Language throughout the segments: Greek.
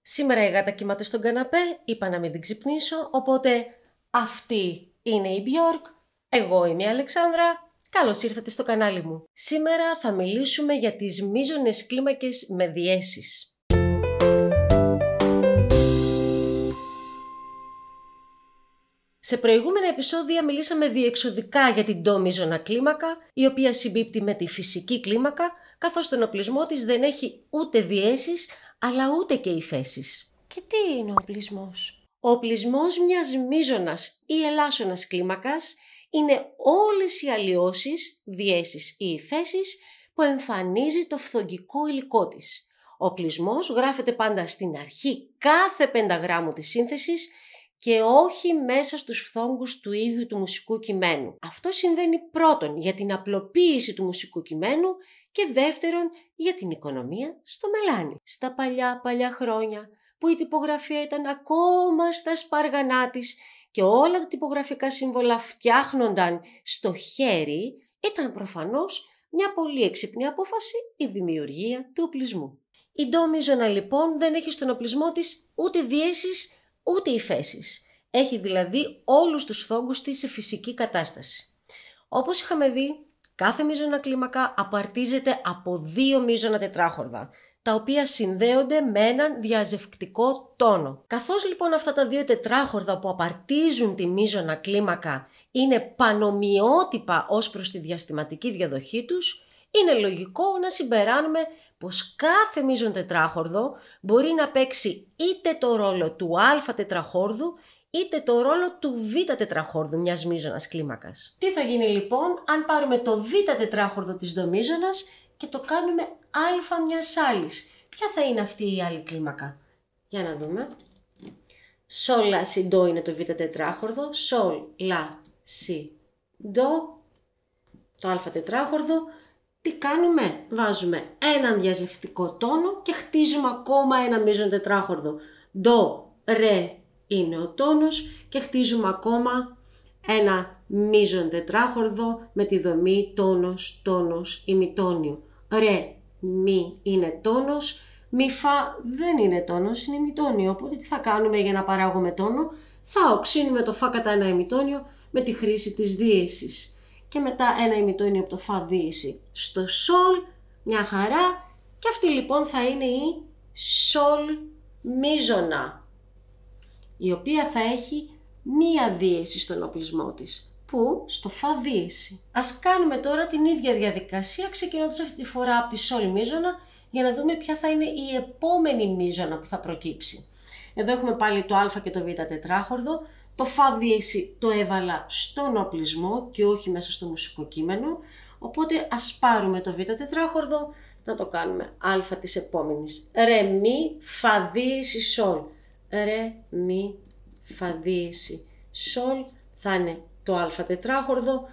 Σήμερα η γάτα κοιμάται στον καναπέ, είπα να μην την ξυπνήσω, οπότε αυτή είναι η Μπιόρκ, εγώ είμαι η Αλεξάνδρα, καλώς ήρθατε στο κανάλι μου. Σήμερα θα μιλήσουμε για τις μείζονες κλίμακες με διέσεις. Σε προηγούμενα επεισόδια μιλήσαμε διεξοδικά για την ντο μείζωνα κλίμακα, η οποία συμπίπτει με τη φυσική κλίμακα, καθώς στον οπλισμό της δεν έχει ούτε διέσεις, αλλά ούτε και υφέσεις. Και τι είναι ο οπλισμός? Ο οπλισμός μιας μείζωνας ή ελάσσονας κλίμακας είναι όλες οι αλλοιώσεις, διέσεις ή υφέσεις που εμφανίζει το φθογγικό υλικό της. Ο οπλισμός γράφεται πάντα στην αρχή κάθε πενταγράμμου της σύνθεσης και όχι μέσα στους φθόγκους του ίδιου του μουσικού κειμένου. Αυτό συμβαίνει πρώτον για την απλοποίηση του μουσικού κειμένου και δεύτερον για την οικονομία στο μελάνι. Στα παλιά χρόνια που η τυπογραφία ήταν ακόμα στα σπάργανά της και όλα τα τυπογραφικά σύμβολα φτιάχνονταν στο χέρι, ήταν προφανώς μια πολύ έξυπνη απόφαση η δημιουργία του οπλισμού. Η ντο μείζωνα λοιπόν δεν έχει στον οπλισμό της ούτε διέσεις ούτε υφέσεις. Έχει δηλαδή όλους τους φθόγκους της σε φυσική κατάσταση. Όπως είχαμε δει, κάθε μείζωνα κλίμακα απαρτίζεται από δύο μείζωνα τετράχορδα, τα οποία συνδέονται με έναν διαζευκτικό τόνο. Καθώς λοιπόν αυτά τα δύο τετράχορδα που απαρτίζουν τη μείζωνα κλίμακα είναι πανομοιότυπα ως προς τη διαστηματική διαδοχή τους, είναι λογικό να συμπεράνουμε πως κάθε μείζον τετράχορδο μπορεί να παίξει είτε το ρόλο του α τετραχόρδου είτε το ρόλο του β τετραχόρδου μιας μείζωνας κλίμακας. Τι θα γίνει λοιπόν αν πάρουμε το β τετράχορδο της ντο μείζωνας και το κάνουμε α μιας άλλης? Ποια θα είναι αυτή η άλλη κλίμακα? Για να δούμε. Σολ, λα, σι, ντο είναι το β τετράχορδο. Σολ, λα, σι, ντο. Το α τετράχορδο. Τι κάνουμε? Βάζουμε έναν διαζευτικό τόνο και χτίζουμε ακόμα ένα μείζον τετράχορδο. Ντο, ρε είναι ο τόνος και χτίζουμε ακόμα ένα μείζον τετράχορδο με τη δομή τόνος, τόνος, ημιτόνιο. Ρε, μη είναι τόνος, μη φα δεν είναι τόνος, είναι ημιτόνιο. Οπότε τι θα κάνουμε για να παράγουμε τόνο? Θα οξύνουμε το φα κατά ένα ημιτόνιο με τη χρήση της δίεσης. Και μετά ένα ημιτόνιο από το φα δίεση στο σολ, μια χαρά, και αυτή λοιπόν θα είναι η σολ μείζωνα, η οποία θα έχει μία δίεση στον οπλισμό της, που στο φα δίεση. Ας κάνουμε τώρα την ίδια διαδικασία, ξεκινώντας αυτή τη φορά από τη σολ μείζωνα, για να δούμε ποια θα είναι η επόμενη μείζωνα που θα προκύψει. Εδώ έχουμε πάλι το α και το β τετράχορδο. Το φα δίεση το έβαλα στον οπλισμό και όχι μέσα στο μουσικό κείμενο, οπότε ας πάρουμε το β τετράχορδο, να το κάνουμε α της επόμενης. Ρε, μη, φα δίεση, σολ. Ρε, μη, φα δίεση, σολ, θα είναι το α τετράχορδο.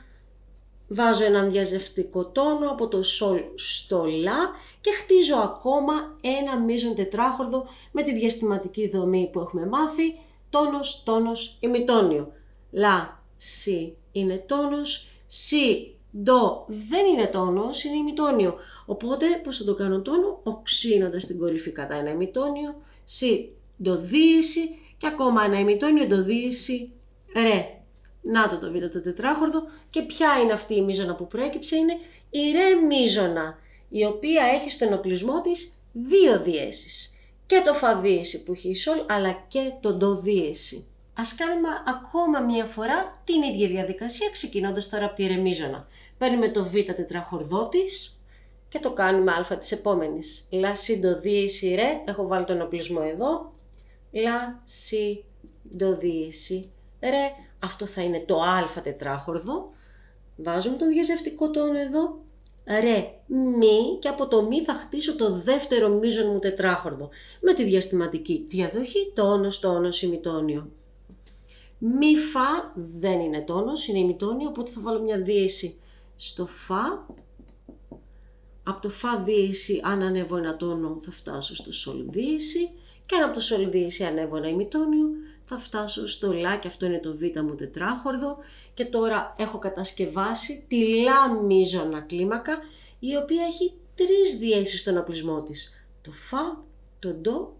Βάζω έναν διαζευτικό τόνο από το σολ στο λα και χτίζω ακόμα ένα μείζον τετράχορδο με τη διαστηματική δομή που έχουμε μάθει. Τόνος, τόνος, ημιτόνιο. Λα, σι είναι τόνος, σι, ντο δεν είναι τόνος, είναι ημιτόνιο. Οπότε πώς θα το κάνω τόνο? Οξύνοντας την κορυφή κατά ένα ημιτόνιο, σι, ντο δίεση και ακόμα ένα ημιτόνιο, ντο δίεση, ρε. Να το β το τετράχορδο. Και ποια είναι αυτή η μείζωνα που προέκυψε? Είναι η ρε μείζωνα, η οποία έχει στον οπλισμό της δύο διέσεις. Και το φα δίεση που έχει η σολ, αλλά και το ντο δίεση. Ας κάνουμε ακόμα μία φορά την ίδια διαδικασία, ξεκινώντας τώρα από τη ρε μείζωνα. Παίρνουμε το β τετραχορδό της και το κάνουμε α της επόμενης. Λα, σι, ντο δίεση, ρε. Έχω βάλει τον οπλισμό εδώ. Λα, σι, ντο δίεση, ρε. Αυτό θα είναι το α τετράχορδο. Βάζουμε τον διαζευτικό τόνο εδώ. Ρε, μη, και από το μη θα χτίσω το δεύτερο μείζον μου τετράχορδο με τη διαστηματική διαδοχή τόνος, τόνος, ημιτόνιο. Μη φα δεν είναι τόνος, είναι ημιτόνιο, οπότε θα βάλω μια δίεση στο φα. Από το φα δίεση, αν ανέβω ένα τόνο, θα φτάσω στο σολ δίεση, και αν από το σολ δίεση ανέβω ένα ημιτόνιο, θα φτάσω στο λα, και αυτό είναι το β μου τετράχορδο. Και τώρα έχω κατασκευάσει τη λα μείζωνα κλίμακα, η οποία έχει τρεις διέσεις στον οπλισμό της. Το φα, το ντο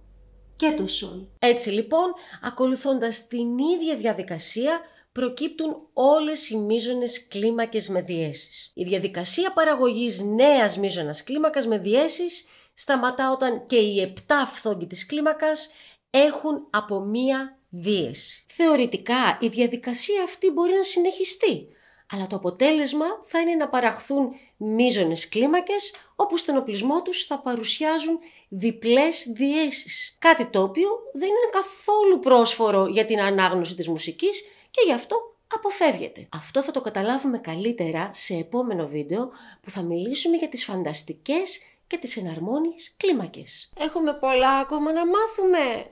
και το σολ. Έτσι λοιπόν, ακολουθώντας την ίδια διαδικασία, προκύπτουν όλες οι μείζονες κλίμακες με διέσεις. Η διαδικασία παραγωγής νέας μείζωνας κλίμακας με διέσεις σταματά όταν και οι 7 φθόγκοι της κλίμακας έχουν από μία δίεση. Θεωρητικά η διαδικασία αυτή μπορεί να συνεχιστεί, αλλά το αποτέλεσμα θα είναι να παραχθούν μείζονες κλίμακες όπου στον οπλισμό τους θα παρουσιάζουν διπλές διέσεις. Κάτι το οποίο δεν είναι καθόλου πρόσφορο για την ανάγνωση της μουσικής και γι' αυτό αποφεύγεται. Αυτό θα το καταλάβουμε καλύτερα σε επόμενο βίντεο που θα μιλήσουμε για τις φανταστικές και τις εναρμόνιες κλίμακες. Έχουμε πολλά ακόμα να μάθουμε!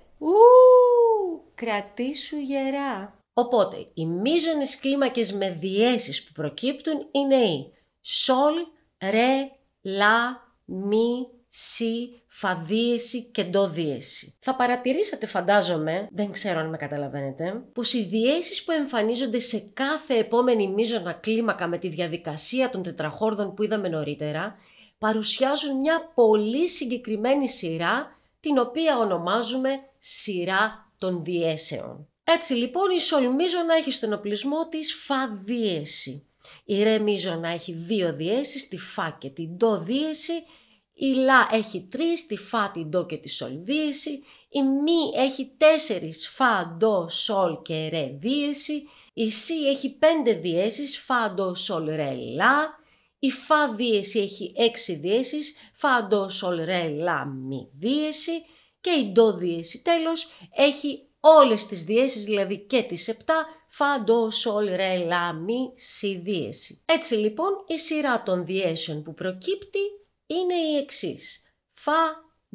Κρατήσου γερά! Οπότε, οι μείζονες κλίμακες με διέσεις που προκύπτουν είναι οι σολ, ρε, λα, μι, σι, φα δίεση και ντο δίεση. Θα παρατηρήσατε, φαντάζομαι, δεν ξέρω αν με καταλαβαίνετε, πως οι διέσεις που εμφανίζονται σε κάθε επόμενη μείζωνα κλίμακα με τη διαδικασία των τετραχόρδων που είδαμε νωρίτερα, παρουσιάζουν μια πολύ συγκεκριμένη σειρά, την οποία ονομάζουμε σειρά των διέσεων. Έτσι λοιπόν η σολ μείζωνα έχει στον οπλισμό της φα δίεση. Η ρε μείζωνα έχει 2 διέσεις, τη φα και την ντο δίεση. Η λα έχει 3, τη φα, την ντο και τη σολ δίεση. Η μι έχει 4, φα, ντο, σολ και ρε δίεση. Η σι έχει 5 διέσεις, φα, ντο, σολ, ρε, λα. Η φα δίεση έχει 6 διέσεις, φα, ντο, σολ, ρε, λα, μι δίεση. Και η ντο δίεση τέλος έχει όλες τις διέσεις, δηλαδή και τις 7, φα, ντο, σολ, ρε, λα, μι, σι δίεση. Έτσι λοιπόν η σειρά των διέσεων που προκύπτει είναι η εξής. Φα,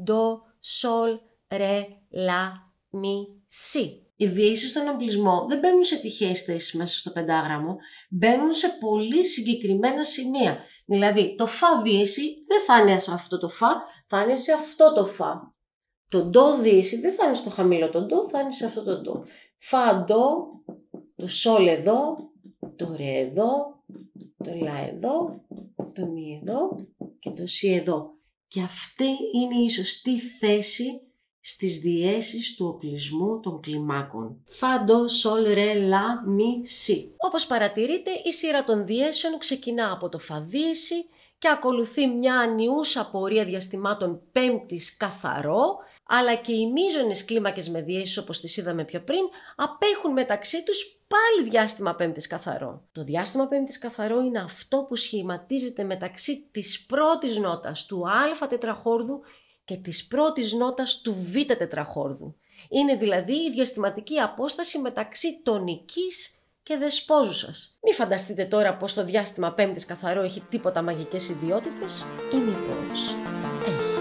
ντο, σολ, ρε, λα, μι, σι. Οι διέσεις στον οπλισμό δεν μπαίνουν σε τυχαίες θέσεις μέσα στο πεντάγραμμο, μπαίνουν σε πολύ συγκεκριμένα σημεία. Δηλαδή το φα δίεση δεν θα είναι σε αυτό το φα, θα είναι σε αυτό το φα. Το ντο δίεση δεν θα είναι στο χαμηλό το ντο, θα είναι σε αυτό το ντο. Φα ντο, το σολ εδώ, το ρε εδώ, το λα εδώ, το μι εδώ και το σι εδώ. Και αυτή είναι η σωστή θέση στις διέσεις του οπλισμού των κλιμάκων. Φα, ντο, σολ, ρε, λα, μι, σι. Όπως παρατηρείτε, η σειρά των διέσεων ξεκινά από το φα δίεση και ακολουθεί μια ανιούσα πορεία διαστημάτων πέμπτης καθαρό, αλλά και οι μείζονες κλίμακες με διέσεις όπως τις είδαμε πιο πριν απέχουν μεταξύ τους πάλι διάστημα πέμπτης καθαρό. Το διάστημα πέμπτης καθαρό είναι αυτό που σχηματίζεται μεταξύ της πρώτης νότας του α τετραχόρδου και της πρώτης νότας του β τετραχόρδου. Είναι δηλαδή η διαστηματική απόσταση μεταξύ τονικής και δεσπόζουσας. Μη φανταστείτε τώρα πως το διάστημα πέμπτης καθαρό έχει τίποτα μαγικές ιδιότητες ή μήπως έχει.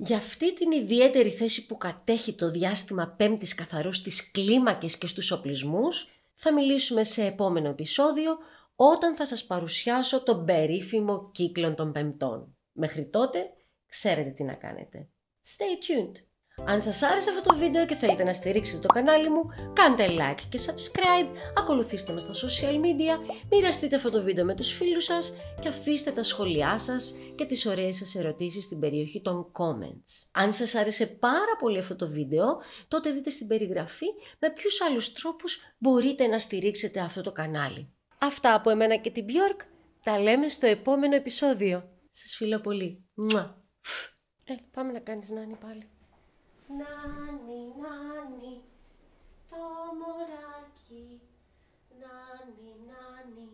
Για αυτή την ιδιαίτερη θέση που κατέχει το διάστημα πέμπτης καθαρό στις κλίμακες και στους οπλισμούς θα μιλήσουμε σε επόμενο επεισόδιο όταν θα σας παρουσιάσω τον περίφημο κύκλο των πεμπτών. Μέχρι τότε ξέρετε τι να κάνετε. Stay tuned! Αν σας άρεσε αυτό το βίντεο και θέλετε να στηρίξετε το κανάλι μου, κάντε like και subscribe, ακολουθήστε με στα social media, μοιραστείτε αυτό το βίντεο με τους φίλους σας και αφήστε τα σχόλιά σας και τις ωραίες σας ερωτήσεις στην περιοχή των comments. Αν σας άρεσε πάρα πολύ αυτό το βίντεο, τότε δείτε στην περιγραφή με ποιους άλλους τρόπους μπορείτε να στηρίξετε αυτό το κανάλι. Αυτά από εμένα και την Björk, τα λέμε στο επόμενο επεισόδιο. Σας φιλώ πολύ. Πάμε να κάνεις νάνι πάλι. Νάνι, νάνι, το μωράκι, νάνι, νάνι.